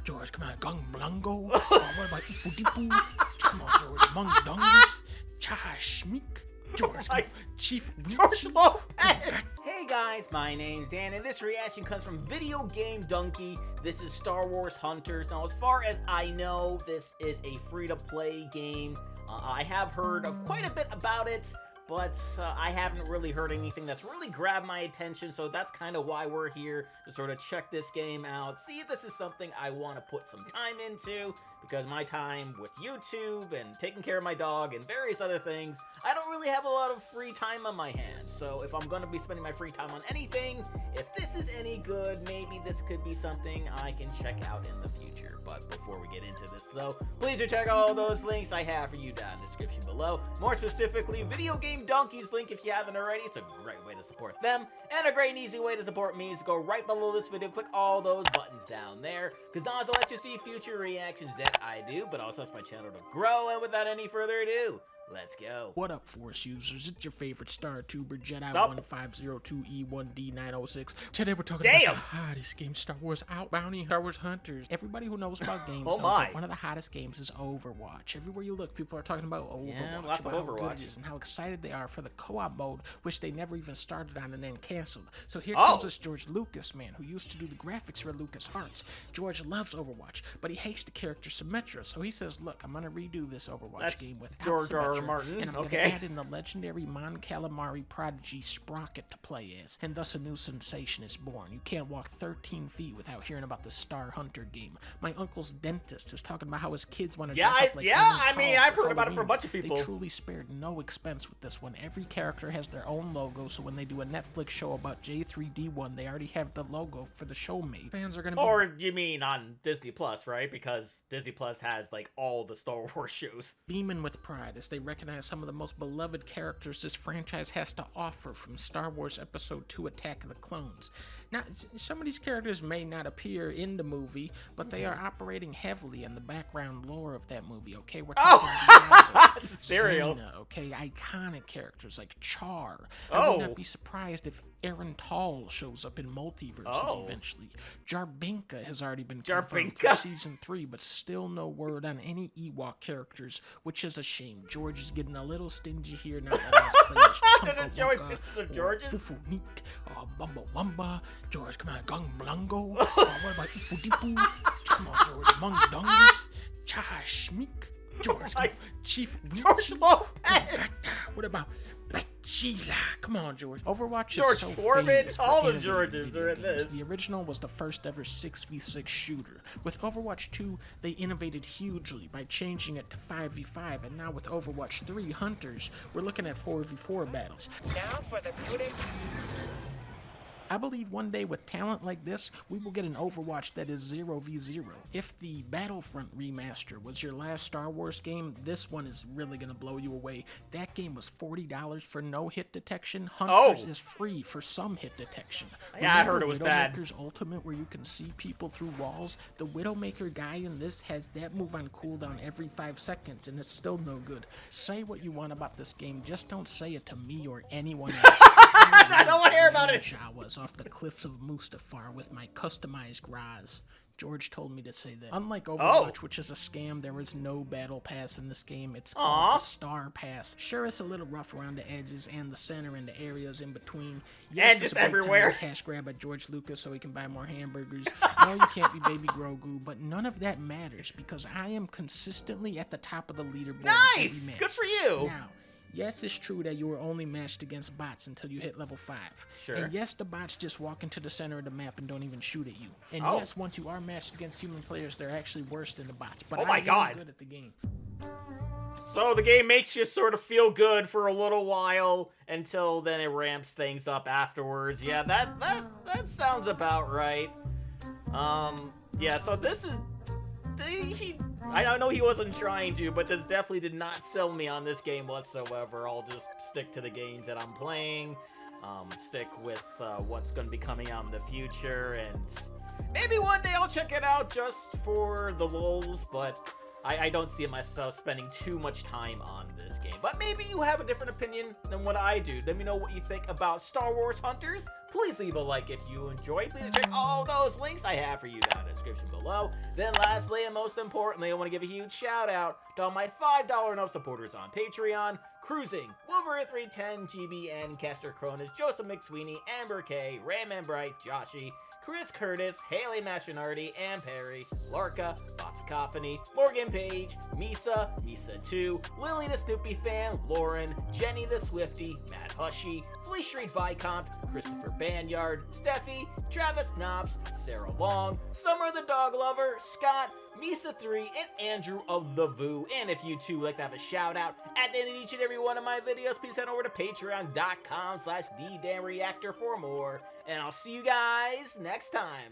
George, come on, Gung Blungo. What about Ipu Dipu? Come on, George, Mung Dungus. Chashmik. George, Chief George Lopez! Hey guys, my name's Dan, and this reaction comes from videogamedunkey. This is Star Wars Hunters. Now, as far as I know, this is a free-to-play game. I have heard quite a bit about it, but I haven't really heard anything that's really grabbed my attention, so that's kind of why we're here, to sort of check this game out, see if this is something I want to put some time into, because my time with YouTube and taking care of my dog and various other things, I don't really have a lot of free time on my hands. So if I'm going to be spending my free time on anything, if this is any good, maybe this could be something I can check out in the future. But before we get into this though, please do check out all those links I have for you down in the description below. More specifically, videogamedunkey's link if you haven't already. It's a great way to support them, and a great and easy way to support me is to go right below this video, click all those buttons down there, because I'll let you see future reactions that I do, but also helps my channel to grow. And without any further ado, let's go. What up, Force users? It's your favorite Star Tuber, Jedi1502E1D906. Today we're talking about the hottest game, Star Wars Outbounding, Star Wars Hunters. Everybody who knows about games knows that one of the hottest games is Overwatch. Everywhere you look, people are talking about Overwatch, lots of Overwatch. How good it is and how excited they are for the co-op mode, which they never even started on and then canceled. So here comes this George Lucas man who used to do the graphics for LucasArts. George loves Overwatch, but he hates the character Symmetra. So he says, look, I'm going to redo this Overwatch game without Symmetra. Martin. And I'm going to add in the legendary Mon Calamari prodigy Sprocket to play as, and thus a new sensation is born. You can't walk 13 feet without hearing about the Star Hunter game. My uncle's dentist is talking about how his kids want to dress up like I've heard about it from a bunch of people. They truly spared no expense with this one. Every character has their own logo, so when they do a Netflix show about J3D1, they already have the logo for the show made. Fans are going to be... Or you mean on Disney Plus, right? Because Disney Plus has like all the Star Wars shows. Beaming with pride as they recognize some of the most beloved characters this franchise has to offer, from Star Wars Episode 2 Attack of the Clones. Now, some of these characters may not appear in the movie, but they are operating heavily in the background lore of that movie, okay? We're talking Cereal. Xena, okay? Iconic characters like Char. I would not be surprised if Aaron Tall shows up in Multiverses eventually. Jarbinka has already been confirmed for Season 3, but still no word on any Ewok characters, which is a shame. George is getting a little stingy here now. Fufunik, Bumba Wumba. George, come on, Gung Blungo. What about Ipu Dipu? Come on, George, Mung Dungus. Chashmik. George, Chief George Lopez. What about Sheila? Come on, George. Overwatch George is so Foreman, famous all for the Georges are in this. The original was the first ever 6v6 shooter. With Overwatch 2, they innovated hugely by changing it to 5v5, and now with Overwatch 3 Hunters, we're looking at 4v4 battles. Now for the I believe one day with talent like this, we will get an Overwatch that is 0v0. If the Battlefront remaster was your last Star Wars game, this one is really going to blow you away. That game was $40 for no hit detection. Hunters is free for some hit detection. Yeah, I heard it was bad. Widowmaker's Ultimate, where you can see people through walls. The Widowmaker guy in this has that move on cooldown every 5 seconds, and it's still no good. Say what you want about this game, just don't say it to me or anyone else. I don't want to hear about it. Jawas off the cliffs of Mustafar with my customized Raz. George told me to say that. Unlike Overwatch, which is a scam, there is no battle pass in this game. It's called the Star Pass. Sure, it's a little rough around the edges and the center and the areas in between. Yes, and it's everywhere. Cash grab at George Lucas so he can buy more hamburgers. No, you can't be Baby Grogu, but none of that matters because I am consistently at the top of the leaderboard. Nice! Good for you! Now, yes, it's true that you were only matched against bots until you hit level 5. Sure. And yes, the bots just walk into the center of the map and don't even shoot at you. And yes, once you are matched against human players, they're actually worse than the bots. But I'm really good at the game. So the game makes you sort of feel good for a little while until then it ramps things up afterwards. Yeah, that sounds about right. Yeah, so this is... I know he wasn't trying to, but this definitely did not sell me on this game whatsoever. I'll just stick to the games that I'm playing, stick with what's going to be coming out in the future, and maybe one day I'll check it out just for the lulz, but I don't see myself spending too much time on this game. But maybe you have a different opinion than what I do. Let me know what you think about Star Wars Hunters. Please leave a like if you enjoyed. Please check all those links I have for you down in the description below. Then lastly, and most importantly, I want to give a huge shout out to all my $5 and up supporters on Patreon. Cruising, Wolverine310, GBN, Caster Cronus, Joseph McSweeney, Amber K, Rayman Bright, Joshy, Chris Curtis, Haley Machinardi, Ann Perry, Larka, Botsacophony, Morgan Page, Misa, Misa2, Lily the Snoopy Fan, Lauren, Jenny the Swifty, Matt Hushy, Flea Street Viscount, Christopher Banyard, Steffi, Travis Knops, Sarah Long, Summer the Dog Lover, Scott, Misa3, and Andrew of the Voo. And if you too would like to have a shout out at the end of each and every one of my videos, please head over to patreon.com/thedamnreactor for more. And I'll see you guys next time.